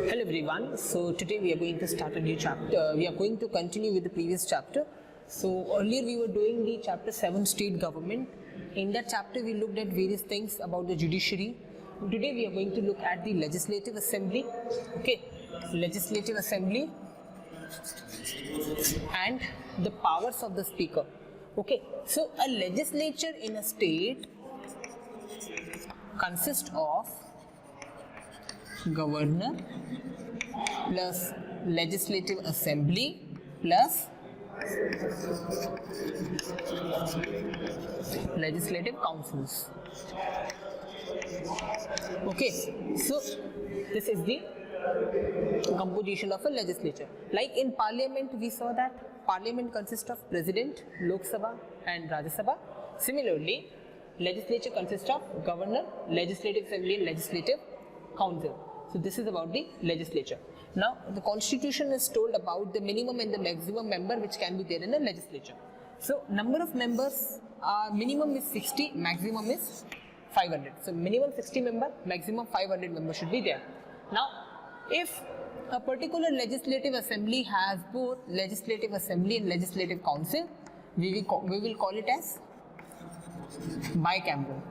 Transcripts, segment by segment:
Hello everyone. So today we are going to start a new chapter. We are going to continue with the previous chapter. So earlier we were doing the chapter 7 state government. In that chapter we looked at various things about the judiciary. Today we are going to look at the legislative assembly. Okay, legislative assembly and the powers of the speaker. Okay, so a legislature in a state consists of governor plus legislative assembly plus legislative councils. Okay, so this is the composition of a legislature. Like in parliament, we saw that parliament consists of president, Lok Sabha and Rajya Sabha. Similarly, legislature consists of governor, legislative assembly and legislative council. So this is about the legislature. Now the constitution is told about the minimum and the maximum member which can be there in a legislature. So number of members, minimum is 60, maximum is 500. So minimum 60 member, maximum 500 members should be there. Now if a particular legislative assembly has both legislative assembly and legislative council, we will call it as bicameral.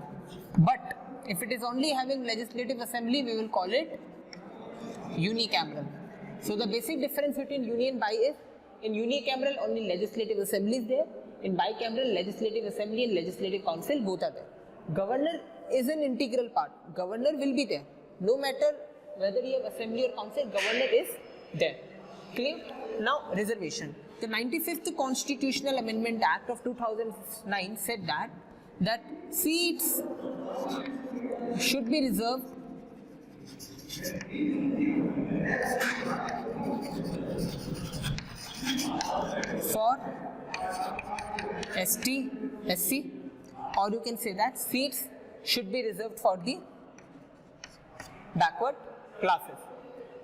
But if it is only having legislative assembly, we will call it unicameral. So the basic difference between uni and bi is, in unicameral only legislative assembly is there, in bicameral legislative assembly and legislative council both are there. Governor is an integral part. Governor will be there. No matter whether you have assembly or council, governor is there. Clear? Now reservation. The 95th Constitutional Amendment Act of 2009 said that seats should be reserved for ST, SC, or you can say that seats should be reserved for the backward classes.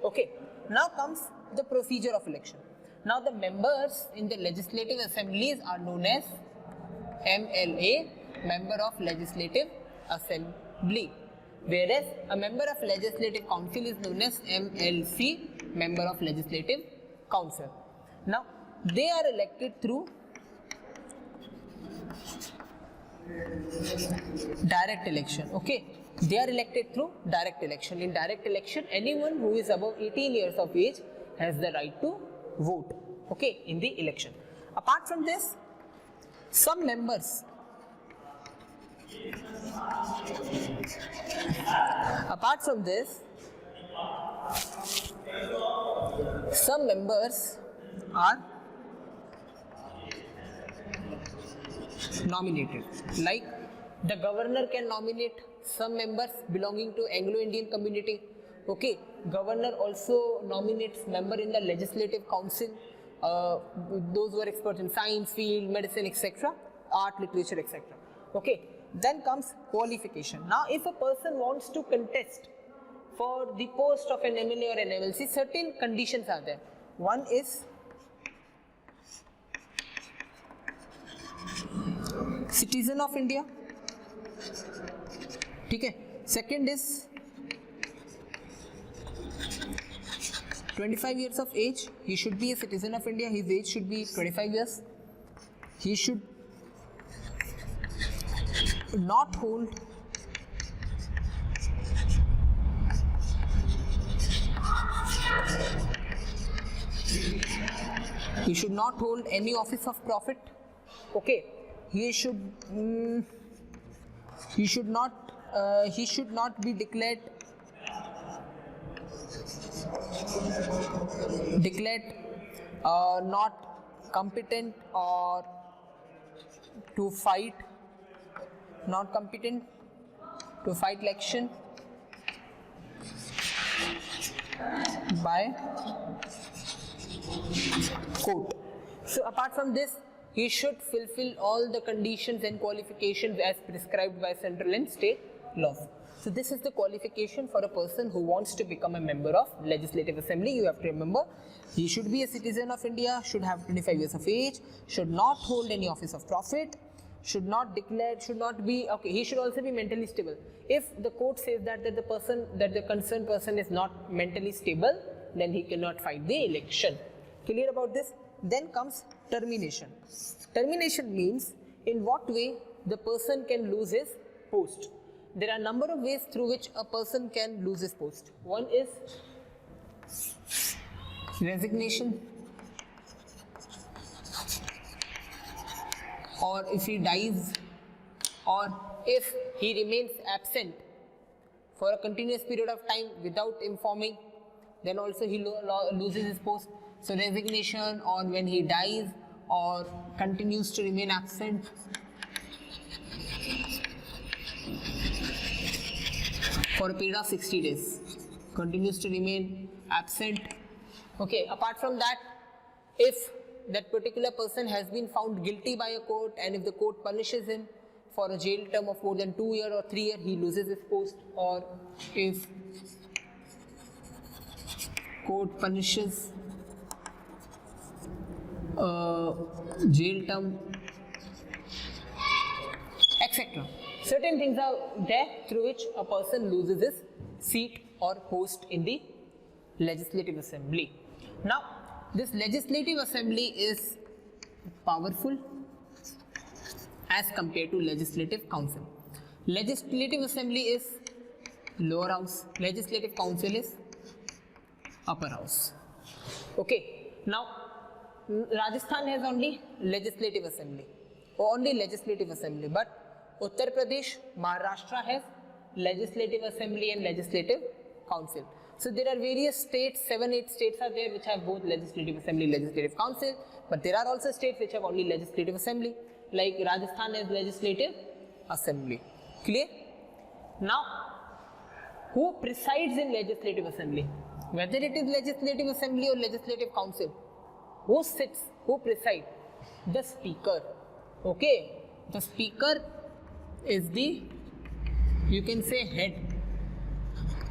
Okay, now comes the procedure of election. Now the members in the legislative assemblies are known as MLA, member of legislative assembly, whereas a member of legislative council is known as MLC, member of legislative council. Now they are elected through direct election. Okay, they are elected through direct election. In direct election, anyone who is above 18 years of age has the right to vote, okay, in the election. Apart from this, some members are nominated. Like the governor can nominate some members belonging to Anglo-Indian community. Okay, governor also nominates member in the legislative council, those who are experts in science field, medicine, etc., art, literature, etc. Okay, then comes qualification. Now if a person wants to contest for the post of an MLA or an MLC, certain conditions are there. One is citizen of India. Okay. Second is 25 years of age. He should be a citizen of India. His age should be 25 years. He should not hold any office of profit. Okay, he should not be declared not competent or to fight election by court. So apart from this, he should fulfill all the conditions and qualifications as prescribed by central and state laws. So this is the qualification for a person who wants to become a member of legislative assembly. You have to remember, he should be a citizen of India, should have 25 years of age, should not hold any office of profit, should not declare, should not be, okay, he should also be mentally stable. If the court says that the concerned person is not mentally stable, then he cannot fight the election. Clear about this? Then comes termination. Termination means in what way the person can lose his post. There are a number of ways through which a person can lose his post. One is resignation, or if he dies, or if he remains absent for a continuous period of time without informing, then also he loses his post. So resignation, or when he dies or continues to remain absent. For a period of 60 days, continues to remain absent. Okay, apart from that, if that particular person has been found guilty by a court, and if the court punishes him for a jail term of more than 2 years or 3 years, he loses his post. Or if court punishes jail term, etc. Certain things are there through which a person loses his seat or post in the legislative assembly. Now, this legislative assembly is powerful as compared to legislative council. Legislative assembly is lower house, legislative council is upper house. Okay, now Rajasthan has only legislative assembly, but Uttar Pradesh, Maharashtra has legislative assembly and legislative council. So there are various states, 7-8 states are there which have both legislative assembly, legislative council, but there are also states which have only legislative assembly, like Rajasthan has legislative assembly. Clear? Now, who presides in legislative assembly? Whether it is legislative assembly or legislative council, who sits, who presides? The speaker. Okay, the speaker is the, you can say, head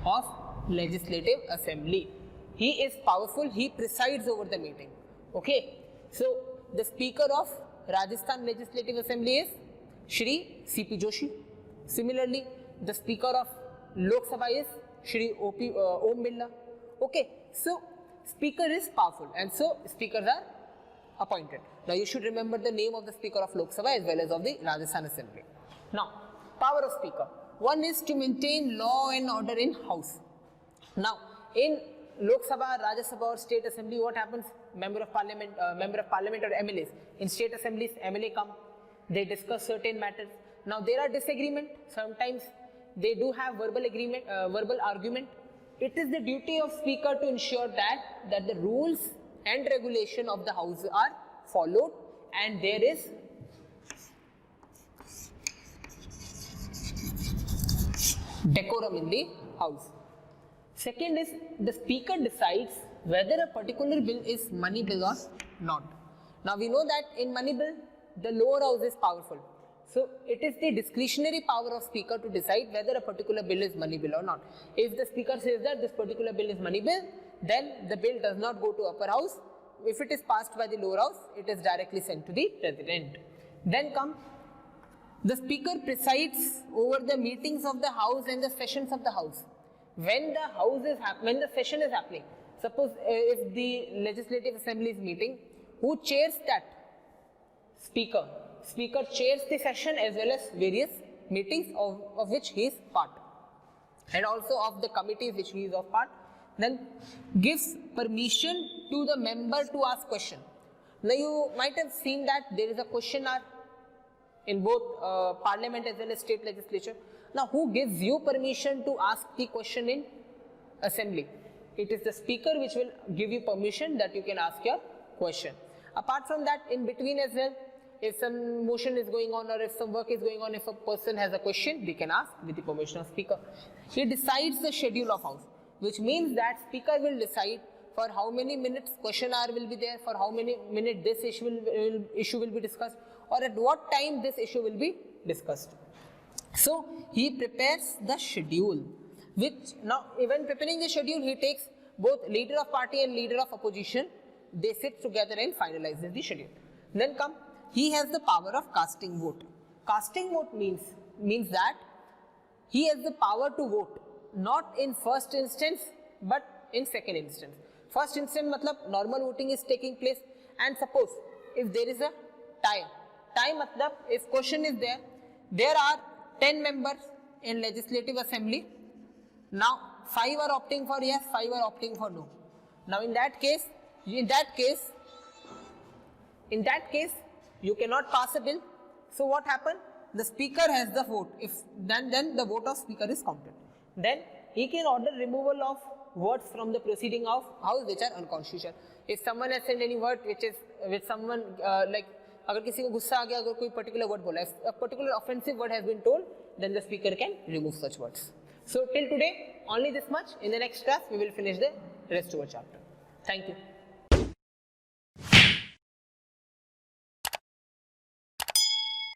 of legislative assembly. He is powerful, he presides over the meeting. Okay, so the speaker of Rajasthan legislative assembly is Shri C.P. Joshi. Similarly, the speaker of Lok Sabha is Shri Om Birla. Okay, so speaker is powerful, and so speakers are appointed. Now you should remember the name of the speaker of Lok Sabha as well as of the Rajasthan assembly. Now, power of speaker. One is to maintain law and order in house. Now, in Lok Sabha, Rajya Sabha or state assembly, what happens? Member of parliament or MLAs. In state assemblies, MLA come, they discuss certain matters. Now, there are disagreement. Sometimes they do have verbal argument. It is the duty of speaker to ensure that the rules and regulation of the house are followed and there is decorum in the house. Second is the speaker decides whether a particular bill is money bill or not. Now we know that in money bill, the lower house is powerful. So it is the discretionary power of speaker to decide whether a particular bill is money bill or not. If the speaker says that this particular bill is money bill, then the bill does not go to upper house. If it is passed by the lower house, it is directly sent to the president. Then come the speaker presides over the meetings of the house and the sessions of the house. When the session is happening, suppose if the legislative assembly is meeting, who chairs that? Speaker. Speaker chairs the session as well as various meetings of which he is part, and also of the committees which he is of part. Then gives permission to the member to ask question. Now you might have seen that there is a question hour in both parliament as well as state legislature. Now who gives you permission to ask the question in assembly? It is the speaker which will give you permission that you can ask your question. Apart from that, in between as well, if some motion is going on or if some work is going on, if a person has a question, they can ask with the permission of speaker. He decides the schedule of house, which means that speaker will decide for how many minutes question hour will be there, for how many minutes this issue will be discussed, or at what time this issue will be discussed. So he prepares the schedule, which now even preparing the schedule, he takes both leader of party and leader of opposition. They sit together and finalizes the schedule. Then come, he has the power of casting vote. Casting vote means that he has the power to vote, not in first instance but in second instance. First instance matlab normal voting is taking place, and suppose if there is a tie matlab if question is there are 10 members in legislative assembly. Now 5 are opting for yes, 5 are opting for no. Now in that case you cannot pass a bill. So what happened? The speaker has the vote. If then the vote of speaker is counted. Then he can order removal of words from the proceeding of house which are unconstitutional. If someone has sent any word which someone like अगर किसी को गुस्सा आ गया, अगर कोई particular word बोला, if a particular offensive word has been told, then the speaker can remove such words. So till today only this much. In the next class we will finish the rest of our chapter. Thank you.